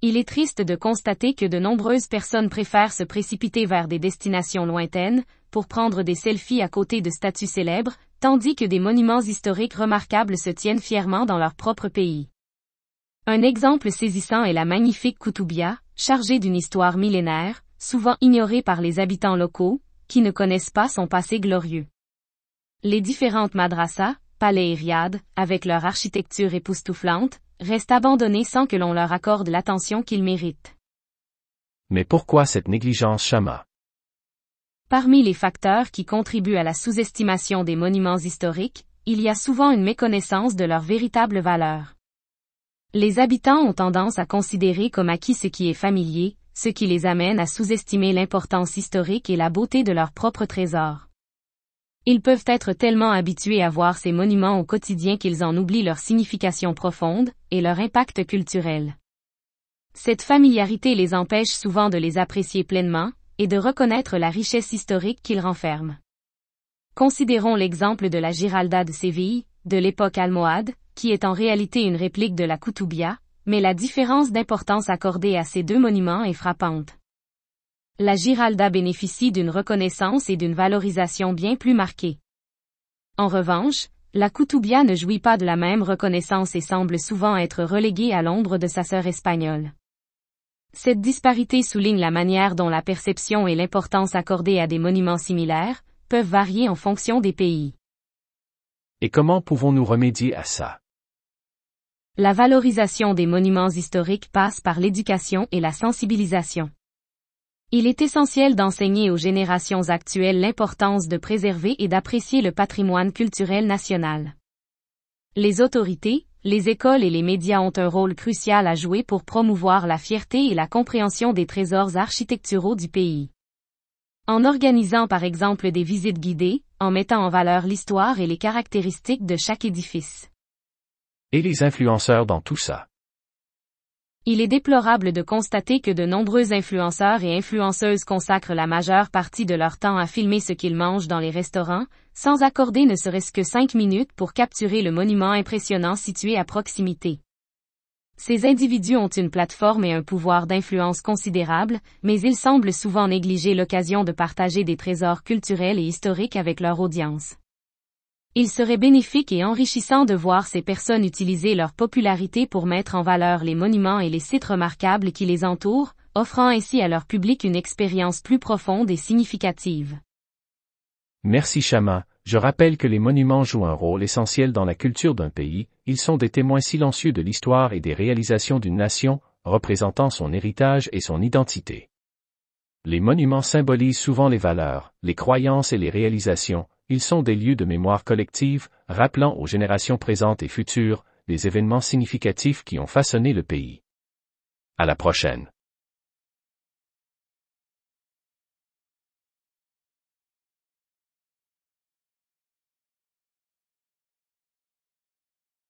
Il est triste de constater que de nombreuses personnes préfèrent se précipiter vers des destinations lointaines, pour prendre des selfies à côté de statues célèbres, tandis que des monuments historiques remarquables se tiennent fièrement dans leur propre pays. Un exemple saisissant est la magnifique Koutoubia, chargée d'une histoire millénaire, souvent ignorée par les habitants locaux, qui ne connaissent pas son passé glorieux. Les différentes madrassas, palais et riads, avec leur architecture époustouflante, restent abandonnés sans que l'on leur accorde l'attention qu'ils méritent. Mais pourquoi cette négligence, Shama? Parmi les facteurs qui contribuent à la sous-estimation des monuments historiques, il y a souvent une méconnaissance de leur véritable valeur. Les habitants ont tendance à considérer comme acquis ce qui est familier, ce qui les amène à sous-estimer l'importance historique et la beauté de leurs propres trésors. Ils peuvent être tellement habitués à voir ces monuments au quotidien qu'ils en oublient leur signification profonde, et leur impact culturel. Cette familiarité les empêche souvent de les apprécier pleinement, et de reconnaître la richesse historique qu'ils renferment. Considérons l'exemple de la Giralda de Séville, de l'époque almohade, qui est en réalité une réplique de la Koutoubia, mais la différence d'importance accordée à ces deux monuments est frappante. La Giralda bénéficie d'une reconnaissance et d'une valorisation bien plus marquées. En revanche, la Koutoubia ne jouit pas de la même reconnaissance et semble souvent être reléguée à l'ombre de sa sœur espagnole. Cette disparité souligne la manière dont la perception et l'importance accordée à des monuments similaires peuvent varier en fonction des pays. Et comment pouvons-nous remédier à ça? La valorisation des monuments historiques passe par l'éducation et la sensibilisation. Il est essentiel d'enseigner aux générations actuelles l'importance de préserver et d'apprécier le patrimoine culturel national. Les autorités, les écoles et les médias ont un rôle crucial à jouer pour promouvoir la fierté et la compréhension des trésors architecturaux du pays. En organisant par exemple des visites guidées, en mettant en valeur l'histoire et les caractéristiques de chaque édifice. Et les influenceurs dans tout ça? Il est déplorable de constater que de nombreux influenceurs et influenceuses consacrent la majeure partie de leur temps à filmer ce qu'ils mangent dans les restaurants, sans accorder ne serait-ce que 5 minutes pour capturer le monument impressionnant situé à proximité. Ces individus ont une plateforme et un pouvoir d'influence considérable, mais ils semblent souvent négliger l'occasion de partager des trésors culturels et historiques avec leur audience. Il serait bénéfique et enrichissant de voir ces personnes utiliser leur popularité pour mettre en valeur les monuments et les sites remarquables qui les entourent, offrant ainsi à leur public une expérience plus profonde et significative. Merci Shama. Je rappelle que les monuments jouent un rôle essentiel dans la culture d'un pays, ils sont des témoins silencieux de l'histoire et des réalisations d'une nation, représentant son héritage et son identité. Les monuments symbolisent souvent les valeurs, les croyances et les réalisations. Ils sont des lieux de mémoire collective, rappelant aux générations présentes et futures, les événements significatifs qui ont façonné le pays. À la prochaine.